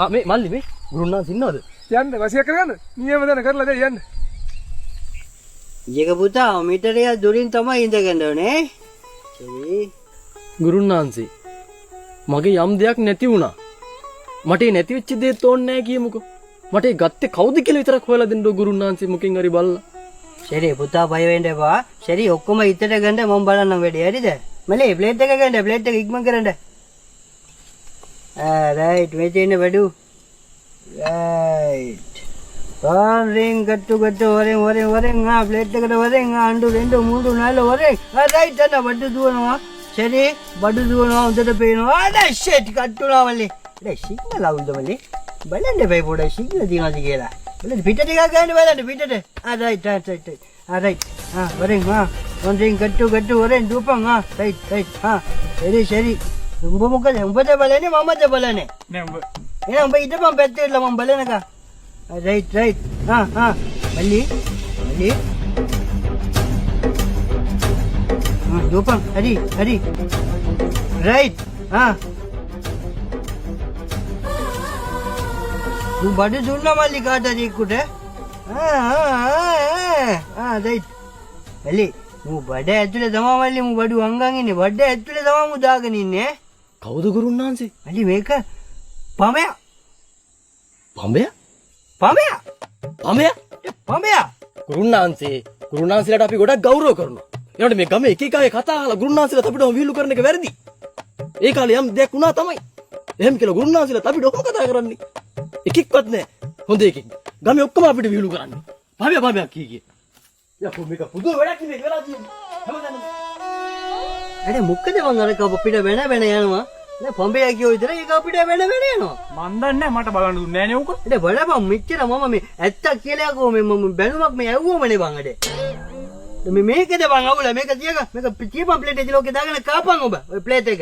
මේ මල්ලි මේ ගුරුනාන්සේ ඉන්නවද? යන්න වසිය කරගන්න. නියම දන කරලා දෙයි යන්න. ඊයක පුතා මීටරය දුරින් තමයි ඉඳගෙන ඕනේ. සරි. ගුරුනාන්සේ මගේ යම් දෙයක් නැති වුණා. මට ඒ නැති වෙච්ච දේ තෝන්නේ නැහැ කියමුකෝ. මට ඒ ගත්තේ කවුද කියලා විතරක් හොයලා දෙන්න ගුරුනාන්සේ මොකෙන් හරි බලලා. සරි පුතා බය වෙන්න එපා. සරි ඔක්කොම ඉතට ගන්න මම බලන්නම් වැඩි. හරිද? මලේ ප්ලේට් එක ගන්න. ප්ලේට් එක ඉක්මන් කරන්න. රයිට් මේ තියෙන බඩු. රයිට්. ring කට්ටු වරෙන් ප්ලේට් එකට වරෙන් අඬු රෙන්ඩු මුඬු නාල වරෙන්. රයිට් අන්න බඩු දුවනවා. සරි බඩු දුවනවා හොඳට පේනවා. ෂිට් කට්ටුනා මල්ලි. සිග්නල් අවුල්ද මල්ලි? බලන්න බෑ පොඩ සිග්නල් දිනවද කියලා. බලන්න පිට ටිකක් ගන්න බලන්න පිටට. රයිට්. රයිට්. වරෙන් ring කට්ටු වරෙන් දුපන්. රයිට්. සරි. උඹ මොකද උඹද බලන්නේ මමද බලන්නේ? නෑ උඹ. එහෙනම් උඹ ඉඳපන් පැත්තට මම බලනකම්. රයිට්. මල්ලි. දුපන්. හරි. රයිට්. నువ్వు బడి చూడనా మళ్ళీ కాటా నీకుంటే రೈಟ್ మళ్ళీ నువ్వు బడే ఎత్తులే దమా మళ్ళీ నువ్వు బడి వంగంగిని బడ్డే ఎత్తులే దమా నువ్వు దాగ నిన్నే කවුද ගුරුනාන්සේ? మళ్ళీ මේක පමයා ගුරුනාන්සේලාට අපි ගොඩක් ගෞරව කරනවා. ඒනට මේ ගමේ එක එක අය කතා අහලා ගුරුනාන්සේලාට අපිට විහිළු කරන එක වැරදි. ඒ කාලේ යම් දෙයක් වුණා තමයි. එහෙම කියලා ගුරුනාන්සේලාට අපිට ඔක්කොම කතා කරන්නේ. එකෙක්වත් නැහැ. හොඳ එකෙක්. ගමේ ඔක්කොම අපිට විහිළු කරන්නේ. භාව්‍ය කී. යකෝ මේක පුදුම වැඩක් නෙමෙයි වෙලා තියෙන්නේ. හැමදාම. අනේ මොකද මං අර අපිට වෙන යනවා. නේ පොම්බේ කියෝ විතර ඒක අපිට වෙන යනවා. මන් දන්නේ නැහැ මට බලන්න දුන්නේ නැහැ නේ උක. නේ බලපන් මෙච්චර මම මේ ඇත්තක් කියලා යකෝ මම බැලුමක් මේ ඇව්වමනේ බං අඩේ. මේකද බං අවුල මේක තියක මේක තියපන් ප්ලේට් එකේ ලෝකේ දාගෙන කාපන් ඔබ ඔය ප්ලේට් එක.